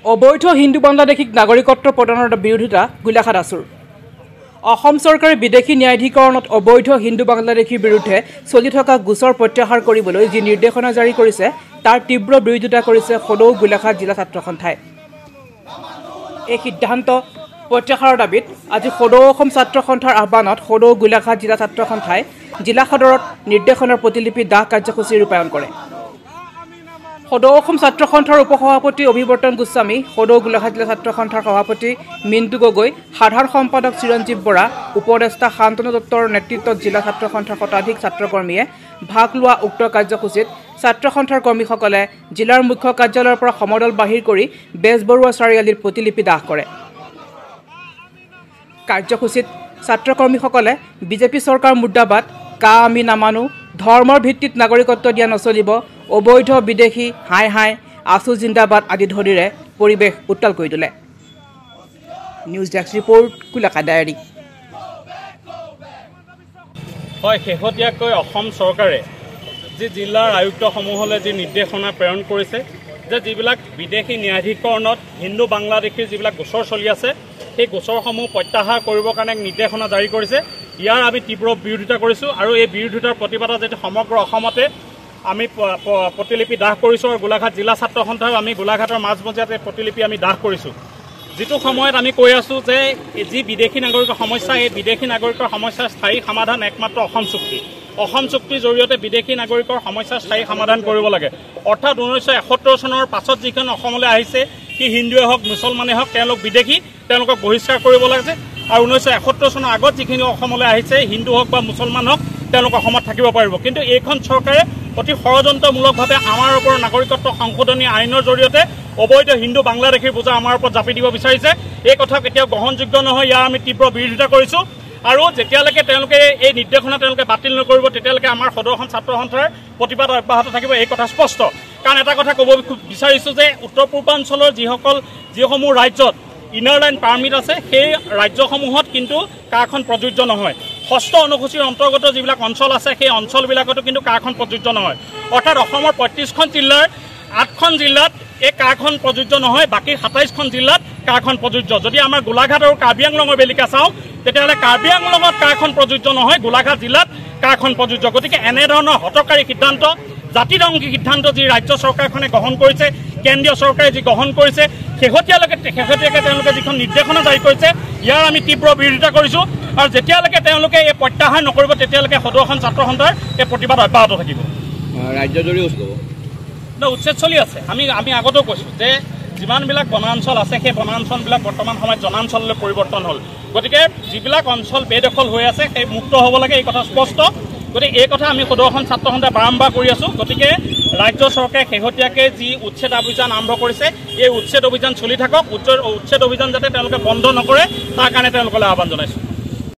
অবৈধ হিন্দু বাংলাদেশীক নাগৰিকত্ব প্ৰদানৰ বিৰোধিতা গোলাঘাট আছুৰ অসম চৰকাৰে বিদেশী ন্যায়াধিকৰণত অবৈধ হিন্দু বাংলাদেশীৰ বিৰুদ্ধে চলি থকা গোচৰ প্ৰত্যাহাৰ কৰিবলৈ যি নিৰ্দেশনা জাৰি কৰিছে তাৰ তীব্ৰ বিৰোধিতা কৰিছে সদৌ গোলাঘাট জিলা ছাত্ৰ সন্থাই। এই সিদ্ধান্ত প্ৰত্যাহাৰৰ দাবীত আজি সদৌ অসম ছাত্ৰ সন্থাৰ আহ্বানত সদৌ গোলাঘাট জিলা ছাত্ৰ সন্থাই জিলা সদৰত নিৰ্দেশনাৰ প্ৰতিলিপি দাহ কাৰ্যসূচী ৰূপায়ণ কৰে। সদৌ অসম ছাত্ৰ সন্থাৰ উপসভাপতি অভিৱৰ্তন গোস্বামী, সদৌ গোলাঘাট জিলা ছাত্ৰ সন্থাৰ সভাপতি মিণ্টু গগৈ, সাধাৰণ সম্পাদক চিৰঞ্জীৱ বৰা, উপদেষ্টা শান্তনু দত্তৰ নেতৃত্বত জিলা ছাত্ৰ সন্থাৰ শতাধিক ছাত্ৰকৰ্মীয়ে ভাগ লোৱা উক্ত কাৰ্যসূচীত ছাত্ৰ সন্থাৰ কৰ্মীসকলে জিলাৰ মুখ্য কাৰ্যালয়ৰ পৰা সমদল বাহিৰ কৰি বেজবৰুৱা চাৰিআলিৰ প্ৰতিলিপি দাহ কৰে। কাৰ্যসূচীত ছাত্ৰকৰ্মীসকলে বিজেপি চৰকাৰ মুৰ্দাবাদ, কা আমি নামানো, ধৰ্মৰ ভিত্তিত নাগৰিকত্ব দিয়া নচলিব, অবৈধ বিদেশী হাই হাই, আছু জিন্দাবাদ আদি ধ্বনিৰে পৰিৱেশ উত্তাল কৰি তোলে। News desk report, Golaghat diary. হয়, শেহতীয়াকৈ অসম চৰকাৰে যি জিলাৰ আয়ুক্তসমূহলৈ যি নিৰ্দেশনা প্ৰেৰণ কৰিছে যে যিবিলাক বিদেশী ন্যায়াধিকৰণত হিন্দু বাংলাদেশীৰ যিবিলাক গোচৰ চলি আছে সেই গোচৰসমূহ প্ৰত্যাহাৰ কৰিবৰ কাৰণে নিৰ্দেশনা জাৰি কৰিছে। ইয়াৰ আমি তীব্ৰ বিৰোধিতা কৰিছোঁ আৰু এই বিৰোধিতাৰ প্ৰতিবাদত যিটো সমগ্ৰ অসমতে আমি প্ৰতিলিপি দাহ কৰিছোঁ আৰু গোলাঘাট জিলা ছাত্ৰ সন্থাও আমি গোলাঘাটৰ মাজমজিয়াতে প্ৰতিলিপি আমি দাহ কৰিছোঁ। যিটো সময়ত আমি কৈ আছোঁ যে যি বিদেশী নাগৰিকৰ সমস্যা, এই বিদেশী নাগৰিকৰ সমস্যাৰ স্থায়ী সমাধান একমাত্ৰ অসম চুক্তি। অসম চুক্তিৰ জৰিয়তে বিদেশী নাগৰিকৰ সমস্যাৰ স্থায়ী সমাধান কৰিব লাগে। অৰ্থাৎ 1971 চনৰ পাছত যিখন অসমলৈ আহিছে, সি হিন্দুৱে হওক মুছলমানে হওক, তেওঁলোক বিদেশী, তেওঁলোকক বহিষ্কাৰ কৰিব লাগে। আৰু 1971 চনৰ আগত যিখিনি অসমলৈ আহিছে, হিন্দু হওক বা মুছলমান হওক, তেওঁলোক অসমত থাকিব পাৰিব। কিন্তু এইখন চৰকাৰে অতি ষড়যন্ত্ৰমূলকভাৱে আমাৰ ওপৰত নাগৰিকত্ব সংশোধনী আইনৰ জৰিয়তে অবৈধ হিন্দু বাংলাদেশীৰ বোজা আমাৰ ওপৰত জাপি দিব বিচাৰিছে। এই কথা কেতিয়াও গ্ৰহণযোগ্য নহয়। ইয়াৰ আমি তীব্ৰ বিৰোধিতা কৰিছোঁ আৰু যেতিয়ালৈকে তেওঁলোকে এই নিৰ্দেশনা তেওঁলোকে বাতিল নকৰিব তেতিয়ালৈকে আমাৰ সদৌ অসম ছাত্ৰ সন্থাৰ প্ৰতিবাদ অব্যাহত থাকিব। এই কথা স্পষ্ট। কাৰণ এটা কথা ক'ব বিচাৰিছোঁ যে উত্তৰ পূৰ্বাঞ্চলৰ যিসমূহ ৰাজ্যত ইনাৰ লাইন পাৰ্মিট আছে, সেই ৰাজ্যসমূহত কিন্তু কাখন প্ৰযোজ্য নহয়। ষষ্ঠ অনুসূচীৰ অন্তৰ্গত যিবিলাক অঞ্চল আছে সেই অঞ্চলবিলাকতো কিন্তু কাখন প্ৰযোজ্য নহয়। অৰ্থাৎ অসমৰ 35খন জিলাৰ 8খন জিলাত এই কাখন প্ৰযোজ্য নহয়, বাকী 27খন জিলাত কাখন প্ৰযোজ্য। যদি আমাৰ গোলাঘাট আৰু কাৰ্বি আংলঙৰ বেলিকা চাওঁ তেতিয়াহ'লে কাৰ্বি আংলঙত কাখন প্ৰযোজ্য নহয়, গোলাঘাট জিলাত কাখন প্ৰযোজ্য। গতিকে এনেধৰণৰ হঠকাৰী সিদ্ধান্ত, জাতিদংগী সিদ্ধান্ত যি ৰাজ্য চৰকাৰখনে গ্ৰহণ কৰিছে, কেন্দ্ৰীয় চৰকাৰে যি গ্ৰহণ কৰিছে, শেহতীয়াকৈ তেওঁলোকে যিখন নিৰ্দেশনা জাৰি কৰিছে, ইয়াৰ আমি তীব্ৰ বিৰোধিতা কৰিছোঁ। আৰু যেতিয়ালৈকে তেওঁলোকে এই প্ৰত্যাহাৰ নকৰিব তেতিয়ালৈকে সদৌ অসম ছাত্ৰ সন্থাৰ এই প্ৰতিবাদ অব্যাহত থাকিব। ৰাজ্যজুৰি উচ্ছেদ চলি আছে। আমি আগতেও কৈছোঁ যে যিমানবিলাক বনাঞ্চল আছে সেই বনাঞ্চলবিলাক বৰ্তমান সময়ত জনাঞ্চললৈ পৰিৱৰ্তন হ'ল। গতিকে যিবিলাক অঞ্চল বেদখল হৈ আছে সেই মুক্ত হ'ব লাগে, এই কথা স্পষ্ট। গতিকে এই কথা আমি সদৌ অসম ছাত্ৰ সন্থাই বাৰম্বাৰ কৰি আছোঁ। গতিকে ৰাজ্য চৰকাৰে শেহতীয়াকৈ যি উচ্ছেদ অভিযান আৰম্ভ কৰিছে, এই উচ্ছেদ অভিযান চলি থাকক। উচ্ছেদ অভিযান যাতে তেওঁলোকে বন্ধ নকৰে তাৰ কাৰণে তেওঁলোকলৈ আহ্বান জনাইছোঁ।